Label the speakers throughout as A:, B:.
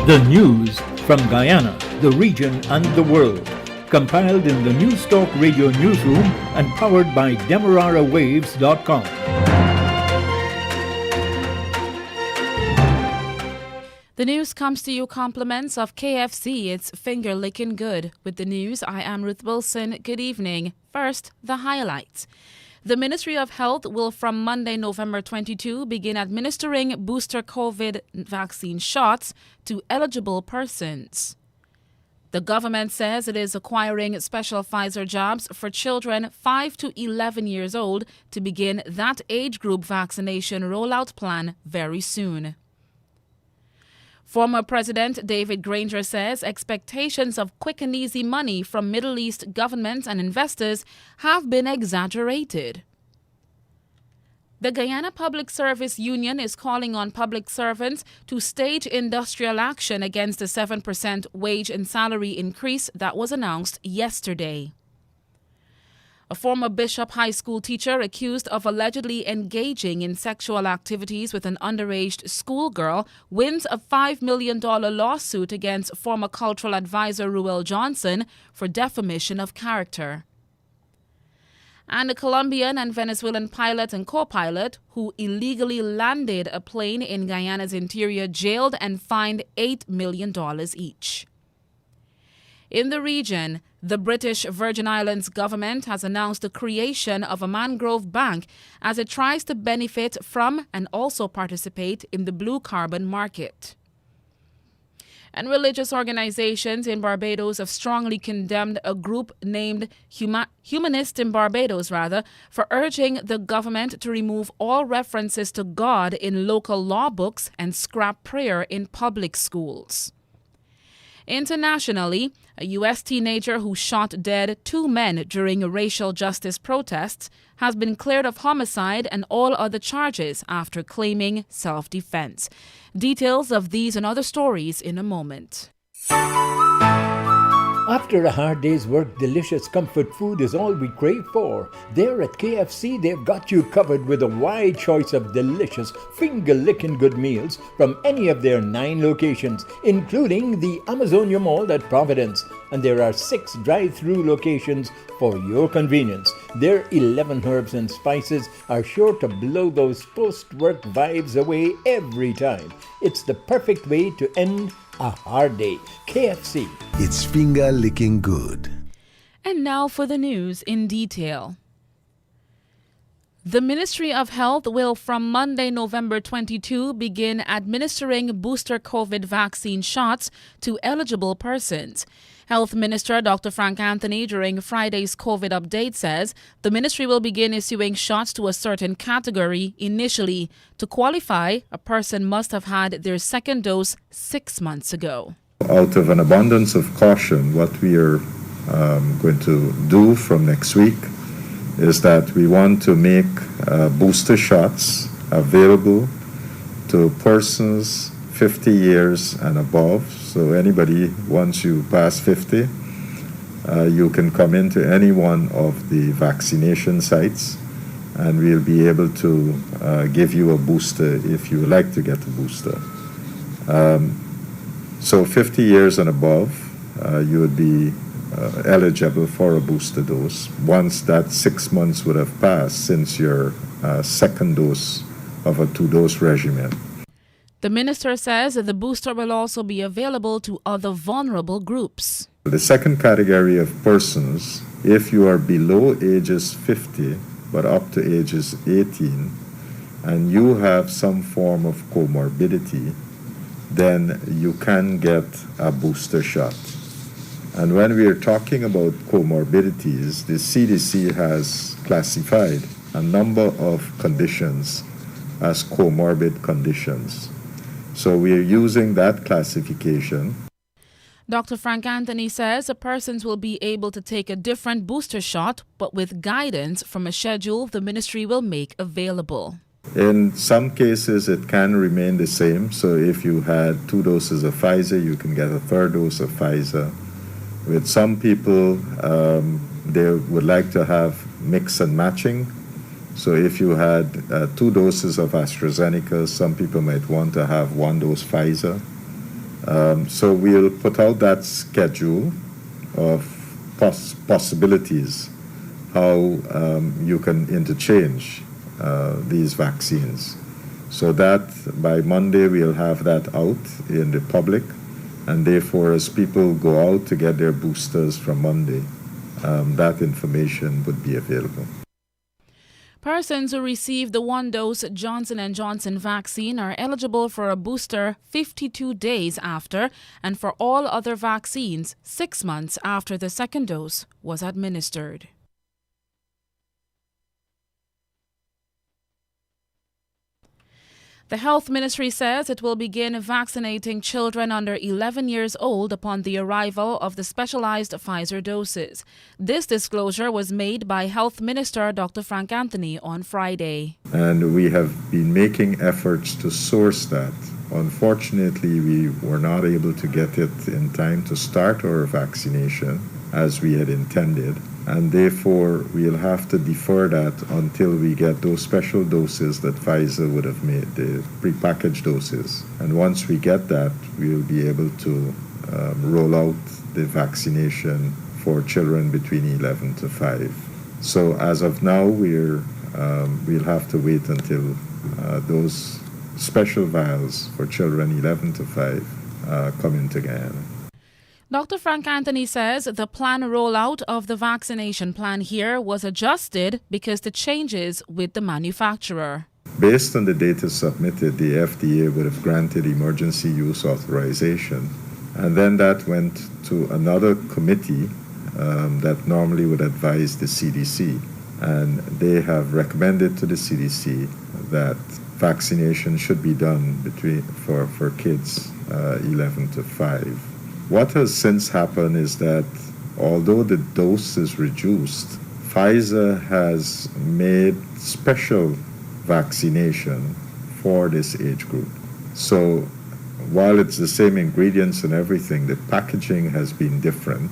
A: The news from Guyana, the region and the world. Compiled in the News Talk Radio newsroom and powered by DemeraraWaves.com.
B: The news comes to you compliments of KFC. It's finger licking good. With the news, I am Ruth Wilson. Good evening. First, the highlights. The Ministry of Health will from Monday, November 22, begin administering booster COVID vaccine shots to eligible persons. The government says it is acquiring special Pfizer jabs for children 5 to 11 years old to begin that age group vaccination rollout plan very soon. Former President David Granger says expectations of quick and easy money from Middle East governments and investors have been exaggerated. The Guyana Public Service Union is calling on public servants to stage industrial action against the 7% wage and salary increase that was announced yesterday. A former Bishop High School teacher accused of allegedly engaging in sexual activities with an underage schoolgirl wins a $5 million lawsuit against former cultural advisor Ruel Johnson for defamation of character. And a Colombian and Venezuelan pilot and co-pilot who illegally landed a plane in Guyana's interior jailed and fined $8 million each. In the region, the British Virgin Islands government has announced the creation of a mangrove bank as it tries to benefit from and also participate in the blue carbon market. And religious organizations in Barbados have strongly condemned a group named Humanist in Barbados, for urging the government to remove all references to God in local law books and scrap prayer in public schools. Internationally, a U.S. teenager who shot dead 2 men during racial justice protests has been cleared of homicide and all other charges after claiming self-defense. Details of these and other stories in a moment.
A: After a hard day's work, delicious comfort food is all we crave for. There at KFC, they've got you covered with a wide choice of delicious, finger-licking good meals from any of their 9 locations, including the Amazonia Mall at Providence. And there are 6 drive-through locations for your convenience. Their 11 herbs and spices are sure to blow those post-work vibes away every time. It's the perfect way to end a hard day. KFC.
C: It's finger licking good.
B: And now for the news in detail. The Ministry of Health will from Monday, November 22, begin administering booster COVID vaccine shots to eligible persons. Health Minister Dr. Frank Anthony during Friday's COVID update says the ministry will begin issuing shots to a certain category initially. To qualify, a person must have had their second dose 6 months ago.
D: Out of an abundance of caution, what we are going to do from next week is that we want to make booster shots available to persons 50 years and above. So anybody, once you pass 50, you can come into any one of the vaccination sites and we'll be able to give you a booster if you would like to get a booster. So 50 years and above, you would be eligible for a booster dose once that 6 months would have passed since your second dose of a 2-dose regimen.
B: The minister says that the booster will also be available to other vulnerable groups.
D: The second category of persons, if you are below ages 50 but up to ages 18 and you have some form of comorbidity, then you can get a booster shot. And when we are talking about comorbidities, the CDC has classified a number of conditions as comorbid conditions. So we are using that classification.
B: Dr. Frank Anthony says the persons will be able to take a different booster shot, but with guidance from a schedule the ministry will make available.
D: In some cases, it can remain the same. So if you had 2 doses of Pfizer, you can get a 3rd dose of Pfizer. With some people, they would like to have mix and matching. So if you had 2 doses of AstraZeneca, some people might want to have 1 dose Pfizer. So we'll put out that schedule of possibilities how you can interchange these vaccines. So that by Monday we'll have that out in the public, and therefore as people go out to get their boosters from Monday, that information would be available.
B: Persons who receive the one-dose Johnson & Johnson vaccine are eligible for a booster 52 days after, and for all other vaccines, 6 months after the second dose was administered. The Health Ministry says it will begin vaccinating children under 11 years old upon the arrival of the specialized Pfizer doses. This disclosure was made by Health Minister Dr. Frank Anthony on Friday.
D: And we have been making efforts to source that. Unfortunately, we were not able to get it in time to start our vaccination as we had intended. And therefore, we'll have to defer that until we get those special doses that Pfizer would have made, the prepackaged doses. And once we get that, we'll be able to roll out the vaccination for children between 11 to 5. So as of now, we'll have to wait until those special vials for children 11 to 5 come into Guyana.
B: Dr. Frank Anthony says the planned rollout of the vaccination plan here was adjusted because the changes with the manufacturer.
D: Based on the data submitted, the FDA would have granted emergency use authorization, and then that went to another committee that normally would advise the CDC, and they have recommended to the CDC that vaccination should be done for kids 11 to 5. What has since happened is that although the dose is reduced, Pfizer has made special vaccination for this age group. So while it's the same ingredients and everything, the packaging has been different.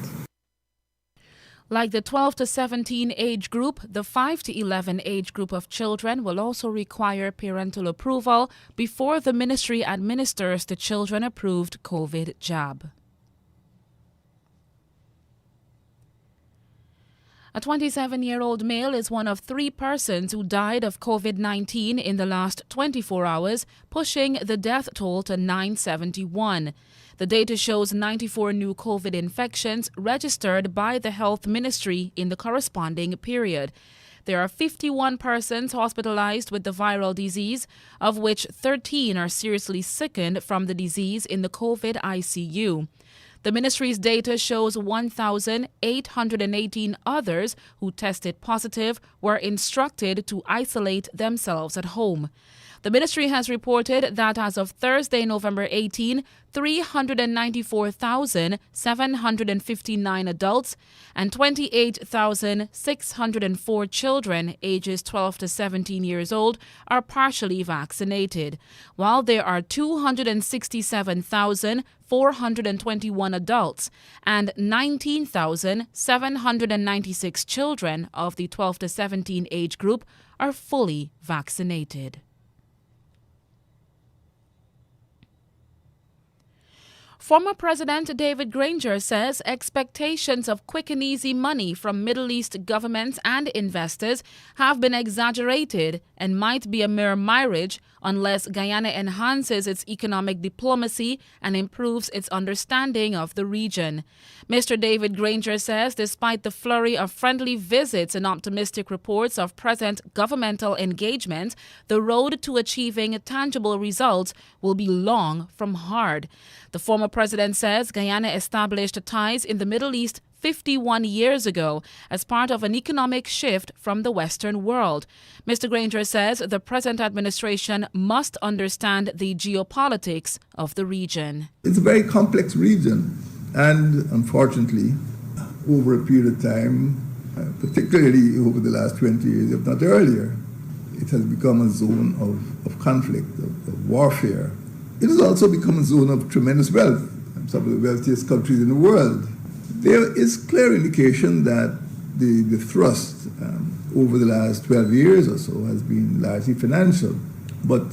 B: Like the 12 to 17 age group, the 5 to 11 age group of children will also require parental approval before the ministry administers the children-approved COVID jab. A 27-year-old male is one of 3 persons who died of COVID-19 in the last 24 hours, pushing the death toll to 971. The data shows 94 new COVID infections registered by the Health Ministry in the corresponding period. There are 51 persons hospitalized with the viral disease, of which 13 are seriously sickened from the disease in the COVID ICU. The ministry's data shows 1,818 others who tested positive were instructed to isolate themselves at home. The ministry has reported that as of Thursday, November 18, 394,759 adults and 28,604 children ages 12 to 17 years old are partially vaccinated, while there are 267,421 adults and 19,796 children of the 12 to 17 age group are fully vaccinated. Former President David Granger says expectations of quick and easy money from Middle East governments and investors have been exaggerated and might be a mere mirage unless Guyana enhances its economic diplomacy and improves its understanding of the region. Mr. David Granger says despite the flurry of friendly visits and optimistic reports of present governmental engagement, the road to achieving tangible results will be long from hard. The former president says Guyana established ties in the Middle East 51 years ago as part of an economic shift from the Western world. Mr. Granger says the present administration must understand the geopolitics of the region.
E: It's a very complex region, and unfortunately, over a period of time, particularly over the last 20 years, if not earlier, it has become a zone of conflict, of warfare. It has also become a zone of tremendous wealth, some of the wealthiest countries in the world. There is clear indication that the thrust over the last 12 years or so has been largely financial. But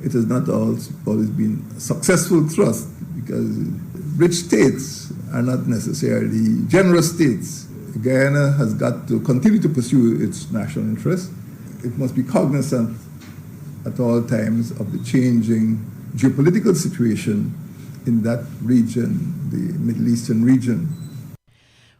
E: it has not always been a successful thrust because rich states are not necessarily generous states. Guyana has got to continue to pursue its national interest. It must be cognizant at all times of the changing geopolitical situation in that region, the Middle Eastern region.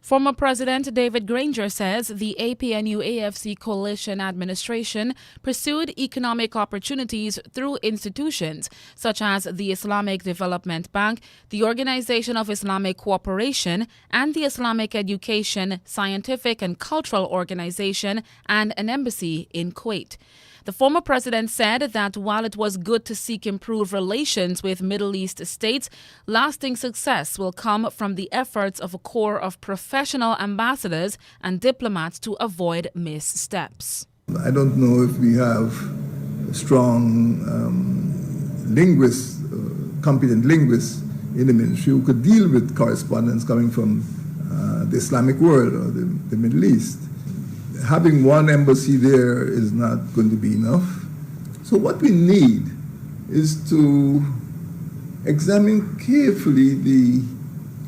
B: Former President David Granger says the APNU-AFC coalition administration pursued economic opportunities through institutions such as the Islamic Development Bank, the Organization of Islamic Cooperation, and the Islamic Education, Scientific and Cultural Organization, and an embassy in Kuwait. The former president said that while it was good to seek improved relations with Middle East states, lasting success will come from the efforts of a corps of professional ambassadors and diplomats to avoid missteps.
E: I don't know if we have strong linguists, competent linguists in the ministry who could deal with correspondence coming from the Islamic world or the Middle East. Having one embassy there is not going to be enough. So what we need is to examine carefully the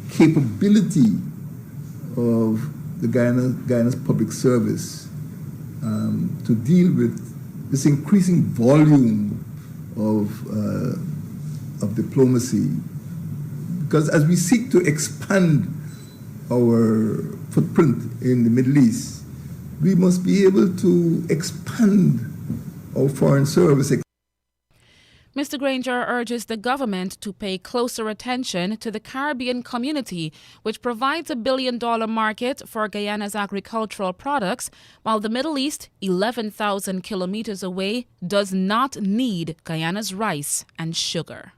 E: capability of the Guyana's public service to deal with this increasing volume of diplomacy. Because as we seek to expand our footprint in the Middle East, we must be able to expand our foreign service.
B: Mr. Granger urges the government to pay closer attention to the Caribbean community, which provides $1 billion market for Guyana's agricultural products, while the Middle East, 11,000 kilometers away, does not need Guyana's rice and sugar.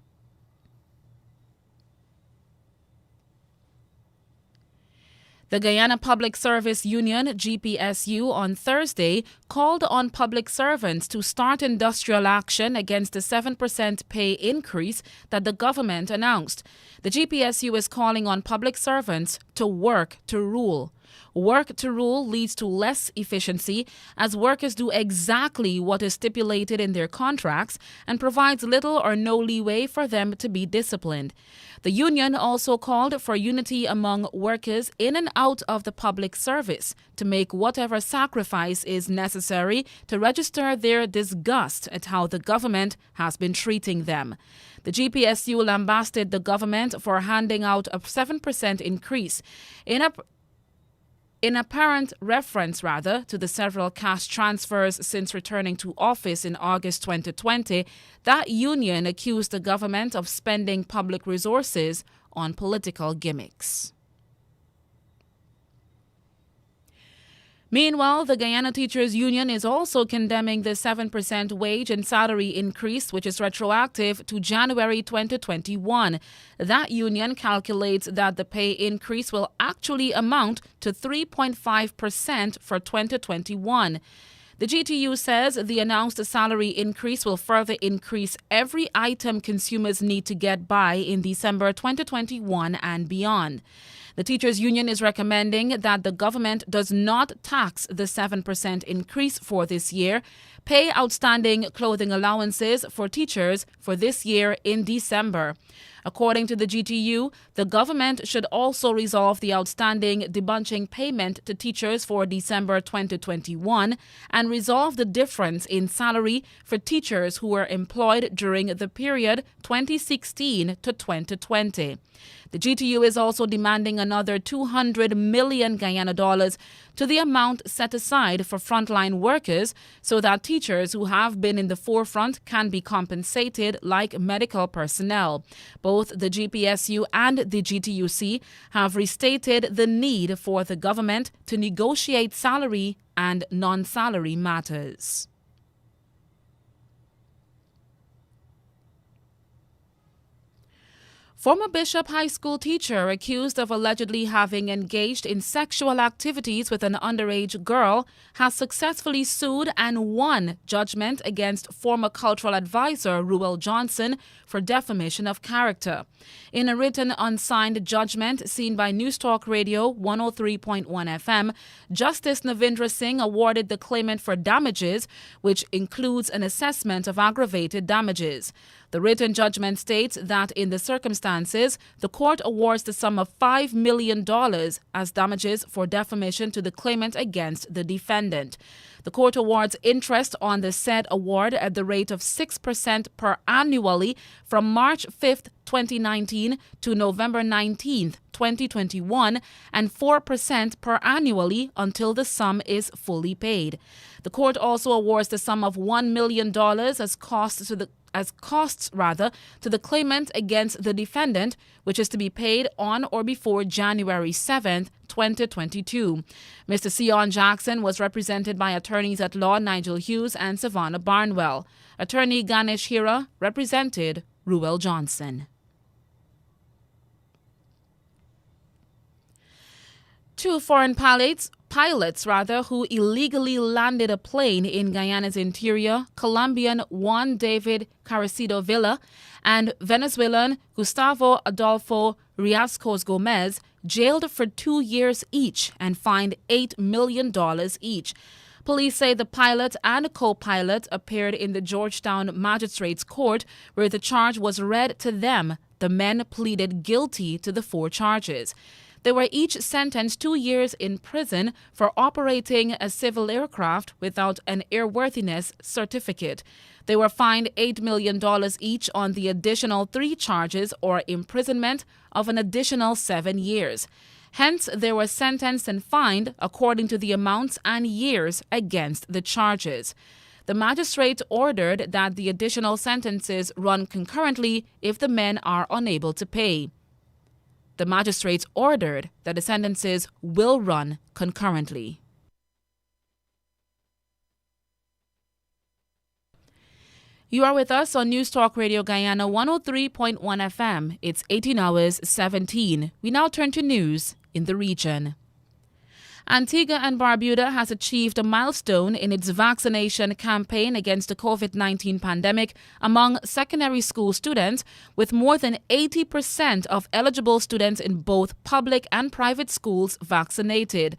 B: The Guyana Public Service Union, GPSU, on Thursday called on public servants to start industrial action against the 7% pay increase that the government announced. The GPSU is calling on public servants to work to rule. Work to rule leads to less efficiency as workers do exactly what is stipulated in their contracts and provides little or no leeway for them to be disciplined. The union also called for unity among workers in and out of the public service to make whatever sacrifice is necessary to register their disgust at how the government has been treating them. The GPSU lambasted the government for handing out a 7% increase in apparent reference to the several cash transfers since returning to office in August 2020. That union accused the government of spending public resources on political gimmicks. Meanwhile, the Guyana Teachers Union is also condemning the 7% wage and salary increase, which is retroactive to January 2021. That union calculates that the pay increase will actually amount to 3.5% for 2021. The GTU says the announced salary increase will further increase every item consumers need to get by in December 2021 and beyond. The Teachers Union is recommending that the government does not tax the 7% increase for this year, pay outstanding clothing allowances for teachers for this year in December. According to the GTU, the government should also resolve the outstanding debunching payment to teachers for December 2021 and resolve the difference in salary for teachers who were employed during the period 2016 to 2020. The GTU is also demanding another $200 million Guyana dollars to the amount set aside for frontline workers so that teachers who have been in the forefront can be compensated like medical personnel. Both the GPSU and the GTUC have restated the need for the government to negotiate salary and non-salary matters. Former Bishop High School teacher accused of allegedly having engaged in sexual activities with an underage girl has successfully sued and won judgment against former cultural advisor Ruel Johnson for defamation of character. In a written unsigned judgment seen by News Talk Radio 103.1 FM, Justice Navindra Singh awarded the claimant for damages, which includes an assessment of aggravated damages. The written judgment states that in the circumstances, the court awards the sum of $5 million as damages for defamation to the claimant against the defendant. The court awards interest on the said award at the rate of 6% per annually from March 5th, 2019 to November 19th, 2021, and 4% per annually until the sum is fully paid. The court also awards the sum of $1 million as costs to the claimant against the defendant, which is to be paid on or before January 7th, 2022. Mr. Sion Jackson was represented by attorneys at law Nigel Hughes and Savannah Barnwell. Attorney Ganesh Hira represented Ruel Johnson. Two foreign pilots who illegally landed a plane in Guyana's interior, Colombian Juan David Carricido Villa and Venezuelan Gustavo Adolfo Riascos Gomez, jailed for 2 years each and fined $8 million each. Police say the pilot and co-pilot appeared in the Georgetown Magistrates Court, where the charge was read to them. The men pleaded guilty to the 4 charges. They were each sentenced 2 years in prison for operating a civil aircraft without an airworthiness certificate. They were fined $8 million each on the additional 3 charges or imprisonment of an additional 7 years. Hence, they were sentenced and fined according to the amounts and years against the charges. The magistrate ordered that the additional sentences run concurrently if the men are unable to pay. The magistrates ordered that the sentences will run concurrently. You are with us on News Talk Radio Guyana 103.1 FM. It's 18 hours 17. We now turn to news in the region. Antigua and Barbuda has achieved a milestone in its vaccination campaign against the COVID-19 pandemic among secondary school students, with more than 80% of eligible students in both public and private schools vaccinated.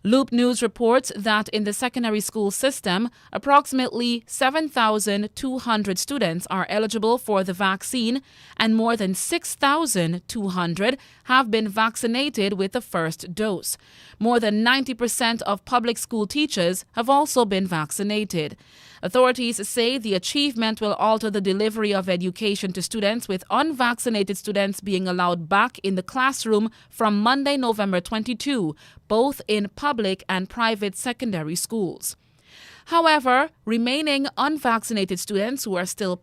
B: Loop News reports that in the secondary school system, approximately 7,200 students are eligible for the vaccine and more than 6,200 have been vaccinated with the first dose. More than 90% of public school teachers have also been vaccinated. Authorities say the achievement will alter the delivery of education to students, with unvaccinated students being allowed back in the classroom from Monday, November 22, both in public and private secondary schools. However, remaining unvaccinated students who are still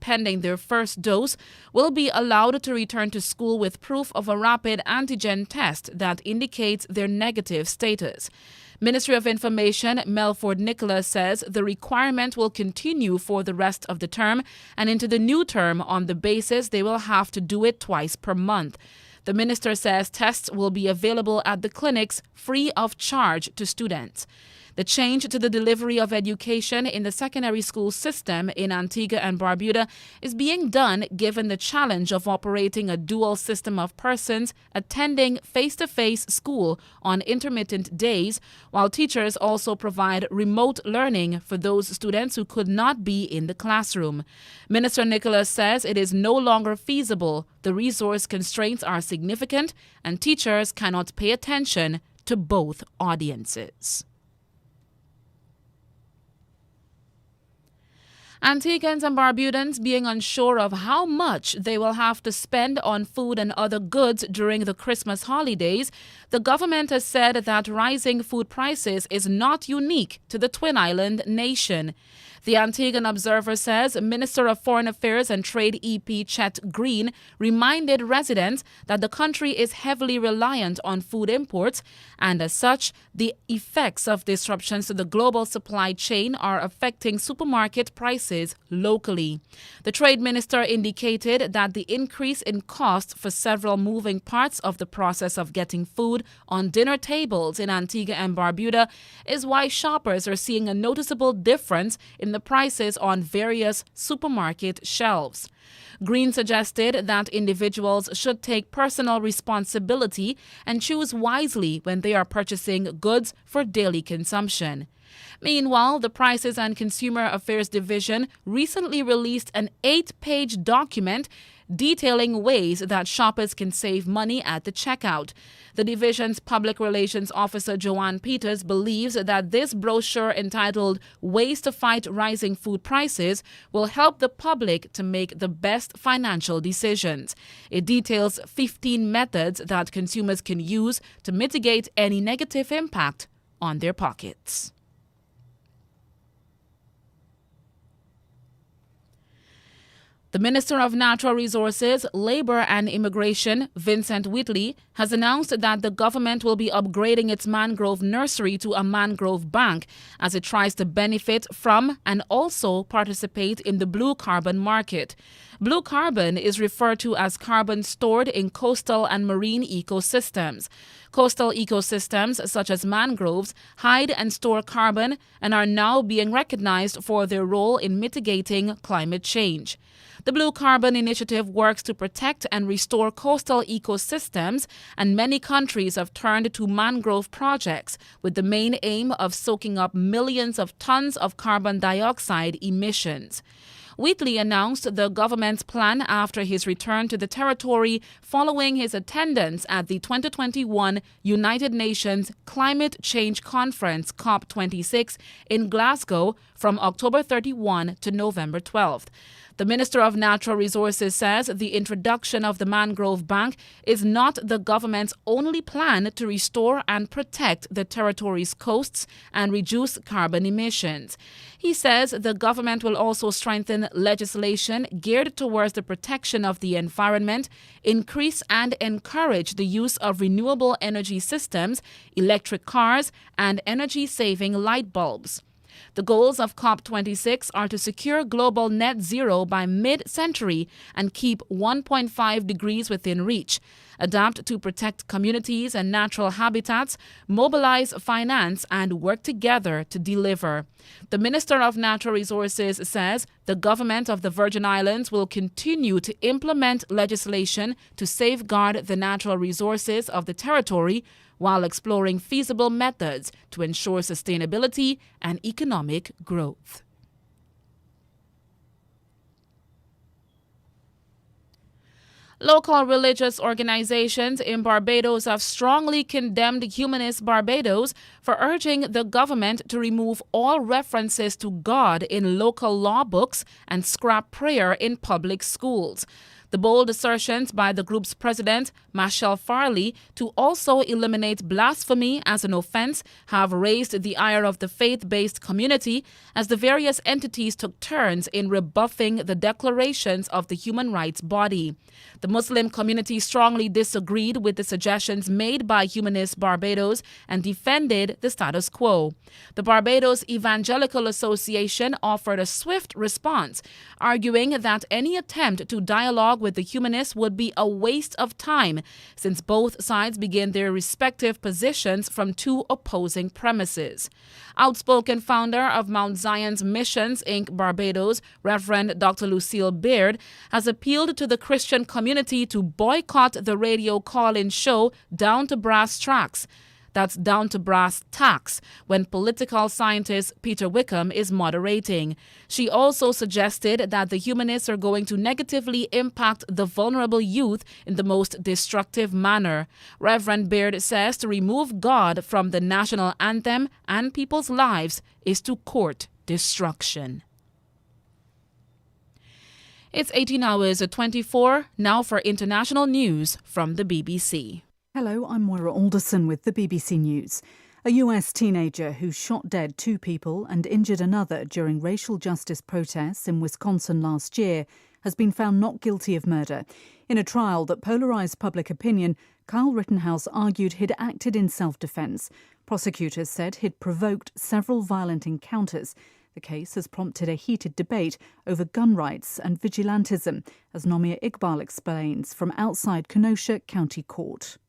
B: pending their first dose will be allowed to return to school with proof of a rapid antigen test that indicates their negative status. Ministry of Information Melford Nicholas says the requirement will continue for the rest of the term and into the new term on the basis they will have to do it twice per month. The minister says tests will be available at the clinics free of charge to students. The change to the delivery of education in the secondary school system in Antigua and Barbuda is being done given the challenge of operating a dual system of persons attending face-to-face school on intermittent days, while teachers also provide remote learning for those students who could not be in the classroom. Minister Nicholas says it is no longer feasible. The resource constraints are significant and teachers cannot pay attention to both audiences. Antiguans and Barbudans being unsure of how much they will have to spend on food and other goods during the Christmas holidays, The government has said that rising food prices is not unique to the Twin Island nation. The Antiguan Observer says Minister of Foreign Affairs and Trade EP Chet Green reminded residents that the country is heavily reliant on food imports, and as such, the effects of disruptions to the global supply chain are affecting supermarket prices locally. The Trade Minister indicated that the increase in cost for several moving parts of the process of getting food on dinner tables in Antigua and Barbuda is why shoppers are seeing a noticeable difference in the prices on various supermarket shelves. Green suggested that individuals should take personal responsibility and choose wisely when they are purchasing goods for daily consumption. Meanwhile, the Prices and Consumer Affairs Division recently released an 8-page document detailing ways that shoppers can save money at the checkout. The division's public relations officer, Joanne Peters, believes that this brochure entitled Ways to Fight Rising Food Prices will help the public to make the best financial decisions. It details 15 methods that consumers can use to mitigate any negative impact on their pockets. The Minister of Natural Resources, Labour and Immigration, Vincent Whitley, has announced that the government will be upgrading its mangrove nursery to a mangrove bank as it tries to benefit from and also participate in the blue carbon market. Blue carbon is referred to as carbon stored in coastal and marine ecosystems. Coastal ecosystems, such as mangroves, hide and store carbon and are now being recognized for their role in mitigating climate change. The Blue Carbon Initiative works to protect and restore coastal ecosystems, and many countries have turned to mangrove projects with the main aim of soaking up millions of tons of carbon dioxide emissions. Wheatley announced the government's plan after his return to the territory following his attendance at the 2021 United Nations Climate Change Conference COP26 in Glasgow from October 31 to November 12th. The Minister of Natural Resources says the introduction of the Mangrove Bank is not the government's only plan to restore and protect the territory's coasts and reduce carbon emissions. He says the government will also strengthen legislation geared towards the protection of the environment, increase and encourage the use of renewable energy systems, electric cars, and energy-saving light bulbs. The goals of COP26 are to secure global net zero by mid-century and keep 1.5 degrees within reach, adapt to protect communities and natural habitats, mobilize finance, and work together to deliver. The Minister of Natural Resources says the government of the Virgin Islands will continue to implement legislation to safeguard the natural resources of the territory while exploring feasible methods to ensure sustainability and economic growth. Local religious organizations in Barbados have strongly condemned Humanist Barbados for urging the government to remove all references to God in local law books and scrap prayer in public schools. The bold assertions by the group's president, Machel Farley, to also eliminate blasphemy as an offense have raised the ire of the faith-based community as the various entities took turns in rebuffing the declarations of the human rights body. The Muslim community strongly disagreed with the suggestions made by Humanist Barbados and defended the status quo. The Barbados Evangelical Association offered a swift response, arguing that any attempt to dialogue with the humanists would be a waste of time, since both sides begin their respective positions from two opposing premises. Outspoken founder of Mount Zion's Missions, Inc. Barbados, Reverend Dr. Lucille Beard, has appealed to the Christian community to boycott the radio call-in show Down to Brass Tracks. That's Down to Brass Tacks, when political scientist Peter Wickham is moderating. She also suggested that the humanists are going to negatively impact the vulnerable youth in the most destructive manner. Reverend Beard says to remove God from the national anthem and people's lives is to court destruction. It's 18 hours at 24, now for international news from the BBC.
F: Hello, I'm Moira Alderson with the BBC News. A US teenager who shot dead 2 people and injured another during racial justice protests in Wisconsin last year has been found not guilty of murder. In a trial that polarised public opinion, Kyle Rittenhouse argued he'd acted in self-defence. Prosecutors said he'd provoked several violent encounters. The case has prompted a heated debate over gun rights and vigilantism, as Nomia Iqbal explains from outside Kenosha County Court.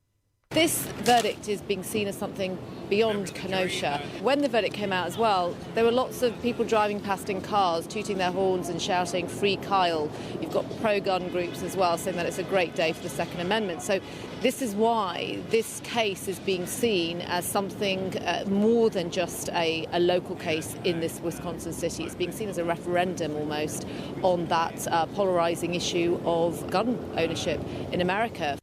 G: This verdict is being seen as something beyond Kenosha. When the verdict came out as well, there were lots of people driving past in cars, tooting their horns and shouting, "Free Kyle." You've got pro-gun groups as well saying that it's a great day for the Second Amendment. So this is why this case is being seen as something more than just a local case in this Wisconsin city. It's being seen as a referendum almost on that polarising issue of gun ownership in America.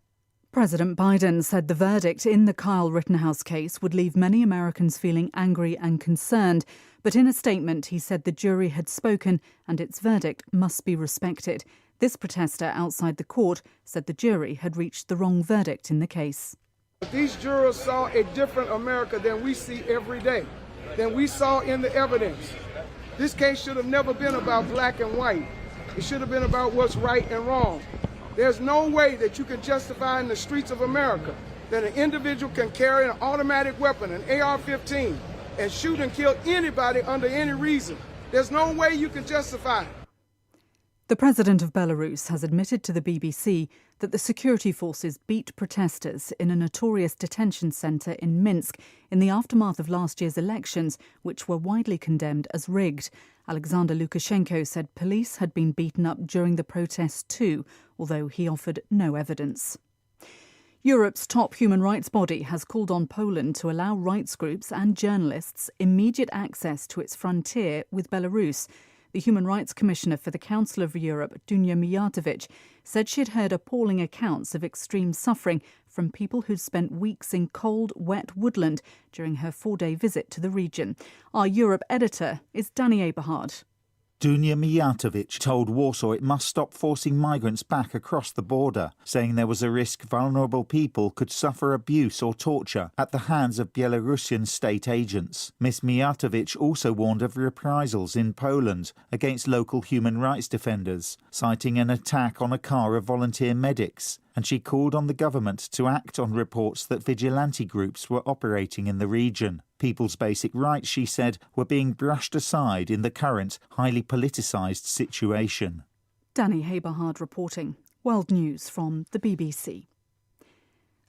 F: President Biden said the verdict in the Kyle Rittenhouse case would leave many Americans feeling angry and concerned. But in a statement, he said the jury had spoken and its verdict must be respected. This protester outside the court said the jury had reached the wrong verdict in the case.
H: These jurors saw a different America than we see every day, than we saw in the evidence. This case should have never been about black and white. It should have been about what's right and wrong. There's no way that you can justify in the streets of America that an individual can carry an automatic weapon, an AR-15, and shoot and kill anybody under any reason. There's no way you can justify it.
F: The president of Belarus has admitted to the BBC that the security forces beat protesters in a notorious detention centre in Minsk in the aftermath of last year's elections, which were widely condemned as rigged. Alexander Lukashenko said police had been beaten up during the protests too, although he offered no evidence. Europe's top human rights body has called on Poland to allow rights groups and journalists immediate access to its frontier with Belarus. The Human Rights Commissioner for the Council of Europe, Dunia Mijatovic, said she'd heard appalling accounts of extreme suffering from people who'd spent weeks in cold, wet woodland during her 4-day visit to the region. Our Europe editor is Danny Eberhard.
I: Dunia Mijatovic told Warsaw it must stop forcing migrants back across the border, saying there was a risk vulnerable people could suffer abuse or torture at the hands of Belarusian state agents. Ms. Mijatovic also warned of reprisals in Poland against local human rights defenders, citing an attack on a car of volunteer medics. And she called on the government to act on reports that vigilante groups were operating in the region. People's basic rights, she said, were being brushed aside in the current, highly politicised situation.
F: Danny Eberhard reporting. World News from the BBC.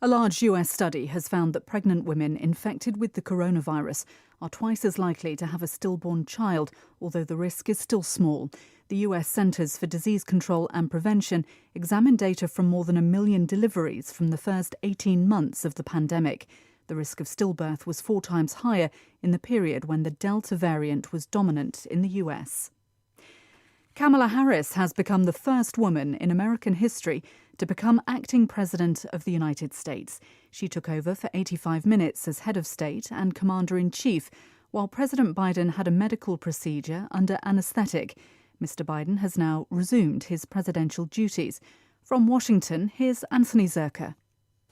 F: A large US study has found that pregnant women infected with the coronavirus are twice as likely to have a stillborn child, although the risk is still small. The US Centers for Disease Control and Prevention examined data from more than 1 million deliveries from the first 18 months of the pandemic. The risk of stillbirth was 4 times higher in the period when the Delta variant was dominant in the US. Kamala Harris has become the first woman in American history to become acting president of the United States. She took over for 85 minutes as head of state and commander-in-chief, while President Biden had a medical procedure under anaesthetic. Mr. Biden has now resumed his presidential duties. From Washington, here's Anthony Zerka.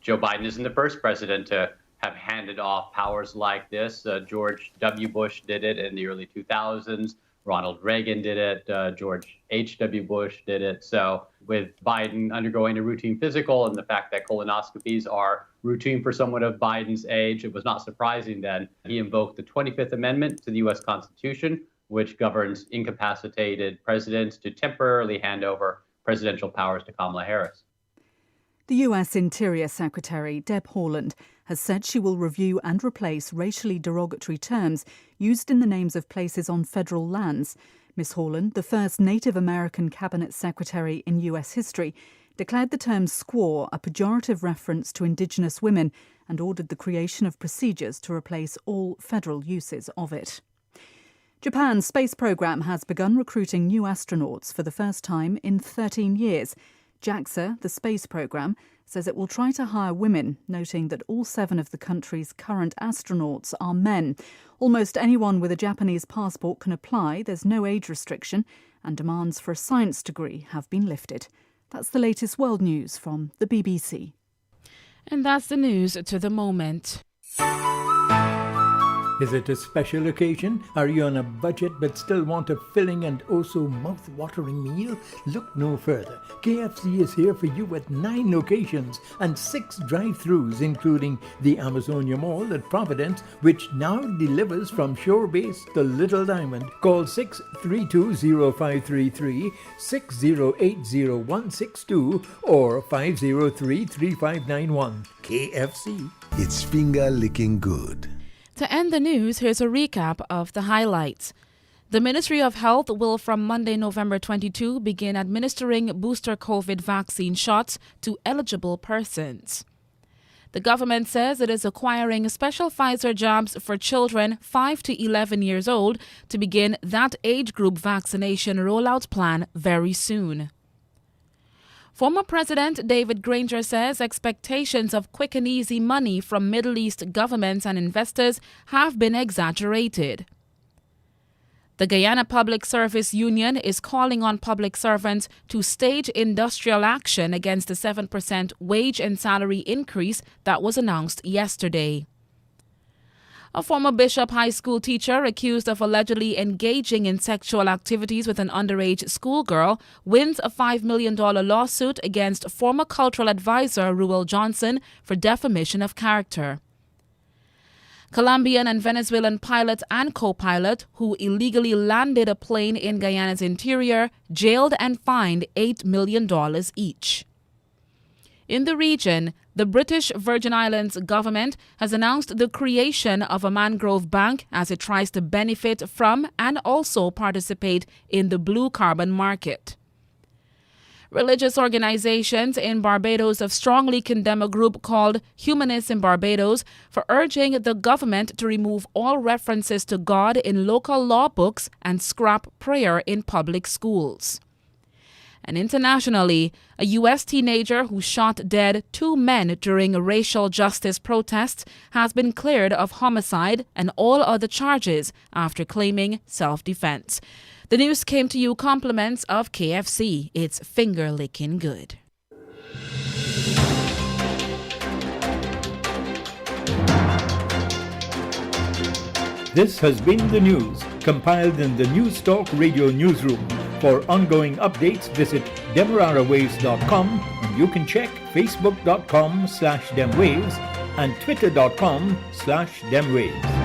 J: Joe Biden isn't the first president to have handed off powers like this. George W. Bush did it in the early 2000s. Ronald Reagan did it. George H.W. Bush did it. So with Biden undergoing a routine physical and the fact that colonoscopies are routine for someone of Biden's age, it was not surprising then he invoked the 25th Amendment to the U.S. Constitution, which governs incapacitated presidents to temporarily hand over presidential powers to Kamala Harris.
F: The US Interior Secretary, Deb Haaland, has said she will review and replace racially derogatory terms used in the names of places on federal lands. Ms. Haaland, the first Native American cabinet secretary in US history, declared the term squaw a pejorative reference to Indigenous women and ordered the creation of procedures to replace all federal uses of it. Japan's space program has begun recruiting new astronauts for the first time in 13 years. JAXA, the space program, says it will try to hire women, noting that all 7 of the country's current astronauts are men. Almost anyone with a Japanese passport can apply, there's no age restriction, and demands for a science degree have been lifted. That's the latest world news from the BBC.
B: And that's the news to the moment.
A: Is it a special occasion? Are you on a budget but still want a filling and also mouth-watering meal? Look no further. KFC is here for you at 9 locations and 6 drive-thrus, including the Amazonia Mall at Providence, which now delivers from Shore Base to Little Diamond. Call 632-0533, 6080-162, or 503-3591. KFC.
C: It's finger licking good.
B: To end the news, here's a recap of the highlights. The Ministry of Health will from Monday, November 22, begin administering booster COVID vaccine shots to eligible persons. The government says it is acquiring special Pfizer jabs for children 5 to 11 years old to begin that age group vaccination rollout plan very soon. Former President David Granger says expectations of quick and easy money from Middle East governments and investors have been exaggerated. The Guyana Public Service Union is calling on public servants to stage industrial action against the 7% wage and salary increase that was announced yesterday. A former Bishop High School teacher accused of allegedly engaging in sexual activities with an underage schoolgirl wins a $5 million lawsuit against former cultural advisor Ruel Johnson for defamation of character. Colombian and Venezuelan pilot and co-pilot who illegally landed a plane in Guyana's interior jailed and fined $8 million each. In the region, the British Virgin Islands government has announced the creation of a mangrove bank as it tries to benefit from and also participate in the blue carbon market. Religious organizations in Barbados have strongly condemned a group called Humanists in Barbados for urging the government to remove all references to God in local law books and scrap prayer in public schools. And internationally, a U.S. teenager who shot dead 2 men during racial justice protests has been cleared of homicide and all other charges after claiming self-defense. The news came to you compliments of KFC. It's finger licking good.
A: This has been the news, compiled in the News Talk Radio newsroom. For ongoing updates, visit demerarawaves.com, and you can check facebook.com/demwaves and twitter.com/demwaves.